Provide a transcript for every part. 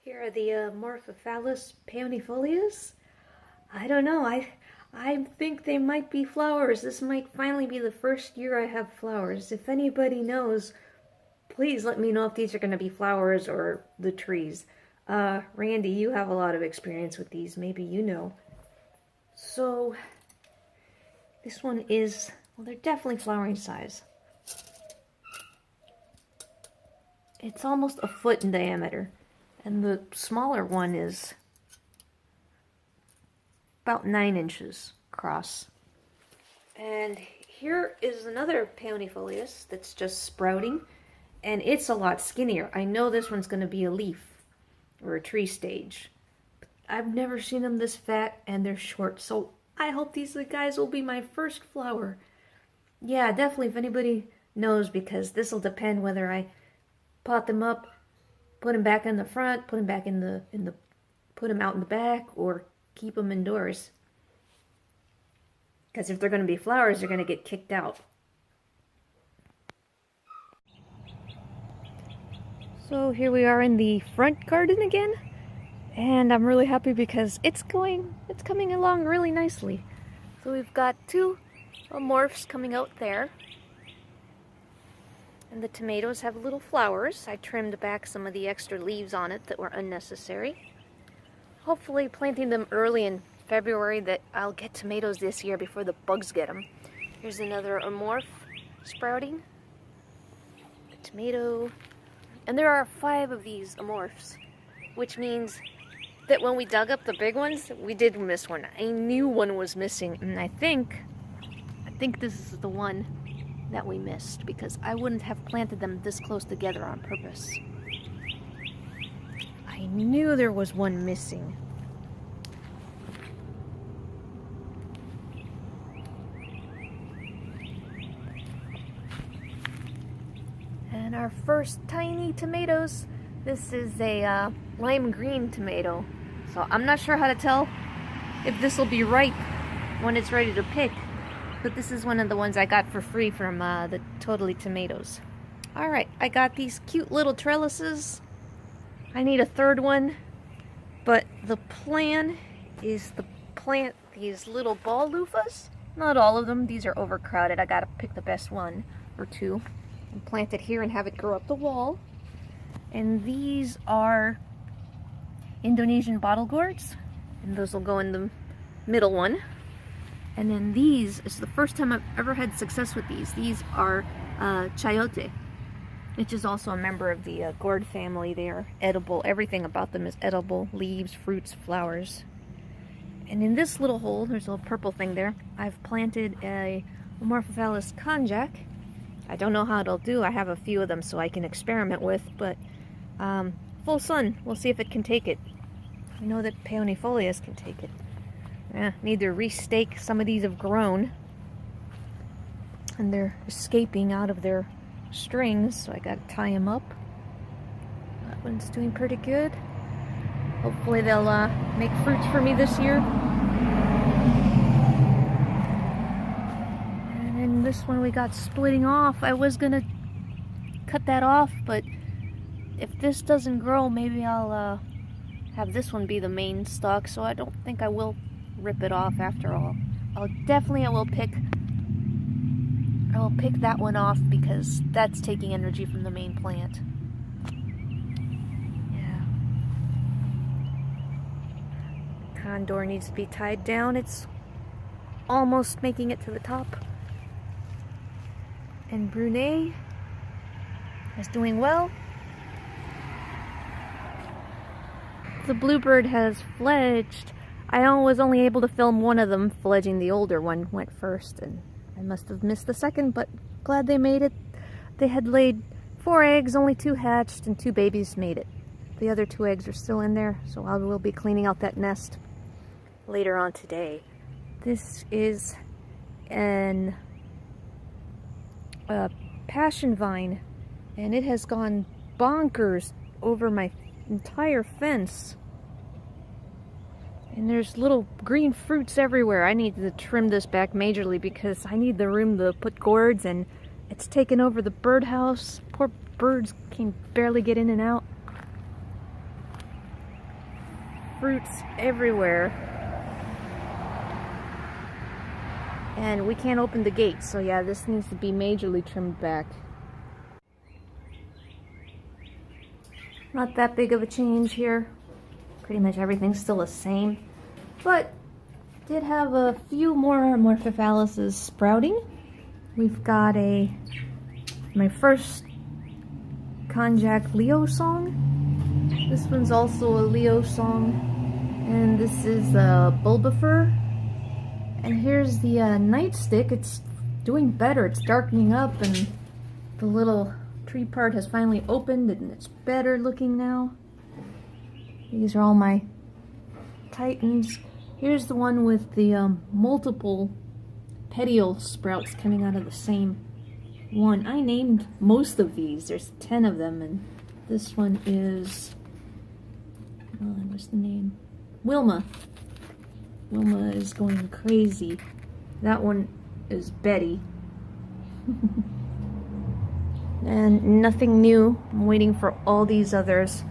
Here are the Amorphophallus peonifolias. I don't know. I think they might be flowers. This might finally be the first year I have flowers. If anybody knows, please let me know if these are going to be flowers or the trees. Randy, you have a lot of experience with these. Maybe you know. So, this one is, well, they're definitely flowering size. It's almost a foot in diameter. And the smaller one is about 9 inches across. And here is another peonifolius that's just sprouting, and it's a lot skinnier. I know this one's going to be a leaf or a tree stage. I've never seen them this fat, and they're short, so I hope these guys will be my first flower. Yeah, definitely, if anybody knows, because this will depend whether I pot them up, put them back in the front, put them back put them out in the back, or keep them indoors. Because if they're going to be flowers, they're going to get kicked out. So here we are in the front garden again, and I'm really happy because it's coming along really nicely. So we've got 2 amorphs coming out there. And the tomatoes have little flowers. I trimmed back some of the extra leaves on it that were unnecessary. Hopefully planting them early in February that I'll get tomatoes this year before the bugs get them. Here's another amorph sprouting. A tomato. And there are 5 of these amorphs, which means that when we dug up the big ones, we did miss one. I knew one was missing, and I think this is the one that we missed, because I wouldn't have planted them this close together on purpose. I knew there was one missing. And our first tiny tomatoes. This is a lime green tomato. So I'm not sure how to tell if this will be ripe when it's ready to pick. But this is one of the ones I got for free from the Totally Tomatoes. Alright, I got these cute little trellises. I need a third one. But the plan is to plant these little ball loofahs. Not all of them, these are overcrowded. I gotta pick the best one or 2 and plant it here and have it grow up the wall. And these are Indonesian bottle gourds. And those will go in the middle one. And then these is the first time I've ever had success with these. These are chayote, which is also a member of the gourd family. They are edible. Everything about them is edible. Leaves, fruits, flowers. And in this little hole, there's a little purple thing there, I've planted a Amorphophallus konjac. I don't know how it'll do. I have a few of them so I can experiment with, but full sun. We'll see if it can take it. I know that peonifolias can take it. Need to restake. Some of these have grown and they're escaping out of their strings, so I gotta tie them up. That one's doing pretty good. Hopefully they'll make fruits for me this year. And then this one we got splitting off. I was gonna cut that off, but if this doesn't grow, maybe I'll have this one be the main stalk, so I don't think I will rip it off after all. I will pick that one off because that's taking energy from the main plant. Yeah. Condor needs to be tied down. It's almost making it to the top. And Brunei is doing well. The bluebird has fledged. I was only able to film one of them fledging. The older one went first, and I must have missed the second, but glad they made it. They had laid 4 eggs, only 2 hatched, and 2 babies made it. The other 2 eggs are still in there, so I will be cleaning out that nest later on today. This is a passion vine, and it has gone bonkers over my entire fence. And there's little green fruits everywhere. I need to trim this back majorly because I need the room to put gourds, and it's taken over the birdhouse. Poor birds can barely get in and out. fruits everywhere. And we can't open the gate, so yeah, this needs to be majorly trimmed back. Not that big of a change here. Pretty much everything's still the same. But did have a few more Amorphophalluses sprouting. We've got my first Konjac Leo song. This one's also a Leo song. And this is a Bulbifer. And here's the nightstick. It's doing better. It's darkening up and the little tree part has finally opened and it's better looking now. These are all my Titans. Here's the one with the multiple petiole sprouts coming out of the same one. I named most of these. There's 10 of them, and this one is, what's the name? Wilma. Wilma is going crazy. That one is Betty. And nothing new. I'm waiting for all these others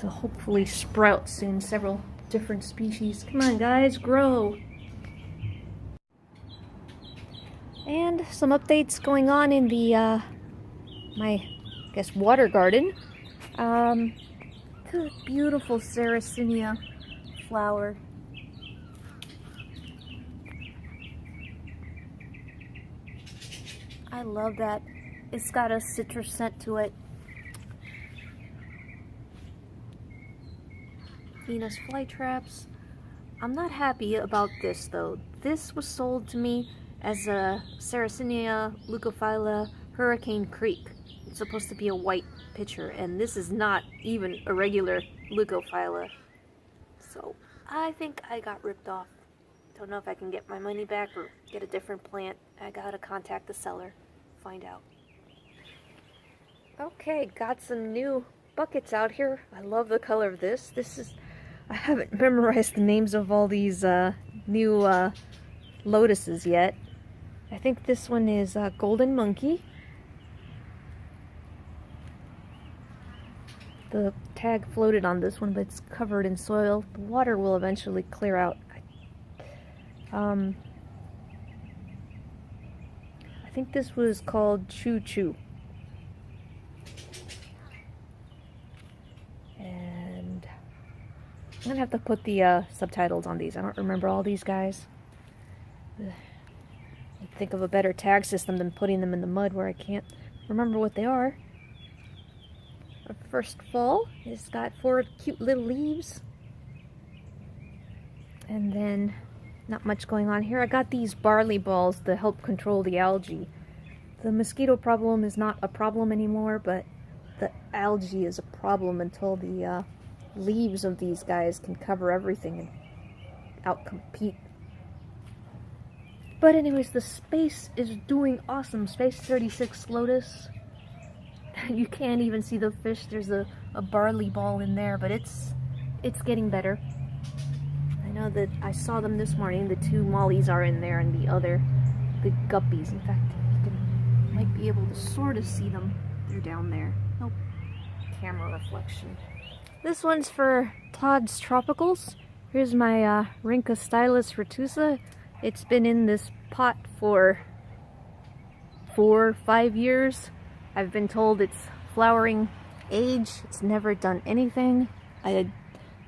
to hopefully sprout soon. Several different species. Come on guys, grow! And some updates going on in the my, I guess, water garden. The beautiful Sarracenia flower. I love that. It's got a citrus scent to it. Venus flytraps. I'm not happy about this though. This was sold to me as a Sarracenia leucophylla Hurricane Creek. It's supposed to be a white pitcher, and this is not even a regular leucophylla. So I think I got ripped off. Don't know if I can get my money back or get a different plant. I gotta contact the seller, find out. Okay, got some new buckets out here. I love the color of this. I haven't memorized the names of all these new lotuses yet. I think this one is Golden Monkey. The tag floated on this one, but it's covered in soil. The water will eventually clear out. I think this was called Choo Choo. And I'm gonna have to put the subtitles on these. I don't remember all these guys. I'd think of a better tag system than putting them in the mud where I can't remember what they are. Our first fall has got 4 cute little leaves. And then not much going on here. I got these barley balls to help control the algae. The mosquito problem is not a problem anymore, but the algae is a problem until the leaves of these guys can cover everything and outcompete. But anyways, the space is doing awesome. Space 36 Lotus. You can't even see the fish. There's a barley ball in there, but it's getting better. I know that I saw them this morning. The 2 mollies are in there and the guppies. In fact, you might be able to sort of see them. They're down there. Nope. Camera reflection. This one's for Todd's Tropicals. Here's my Rhyncha stylus retusa. It's been in this pot for 4 or 5 years. I've been told it's flowering age. It's never done anything. I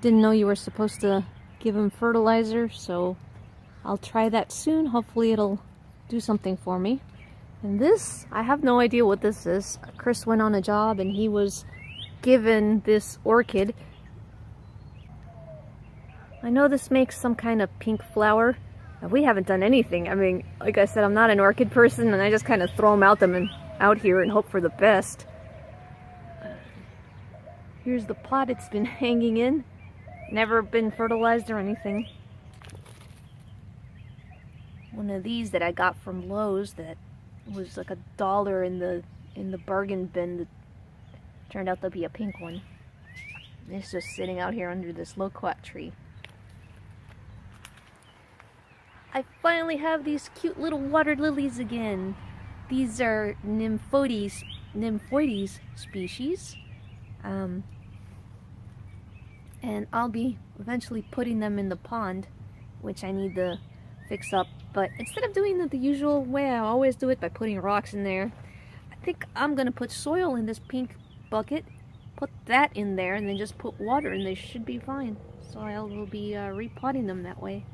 didn't know you were supposed to give him fertilizer, so I'll try that soon. Hopefully it'll do something for me. And this, I have no idea what this is. Chris went on a job and he was given this orchid. I know this makes some kind of pink flower. We haven't done anything. I mean, like I said, I'm not an orchid person, and I just kind of throw them out here and hope for the best. Here's the pot it's been hanging in. Never been fertilized or anything. One of these that I got from Lowe's that was like $1 in the bargain bin that turned out to be a pink one. It's just sitting out here under this loquat tree. I finally have these cute little water lilies again. These are nymphoides species. And I'll be eventually putting them in the pond, which I need to fix up. But instead of doing it the usual way I always do it by putting rocks in there, I think I'm gonna put soil in this pink bucket, put that in there, and then just put water and they should be fine. So I will be repotting them that way.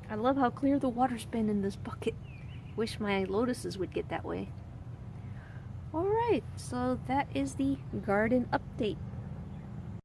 I love how clear the water's been in this bucket. Wish my lotuses would get that way. Alright, so that is the garden update.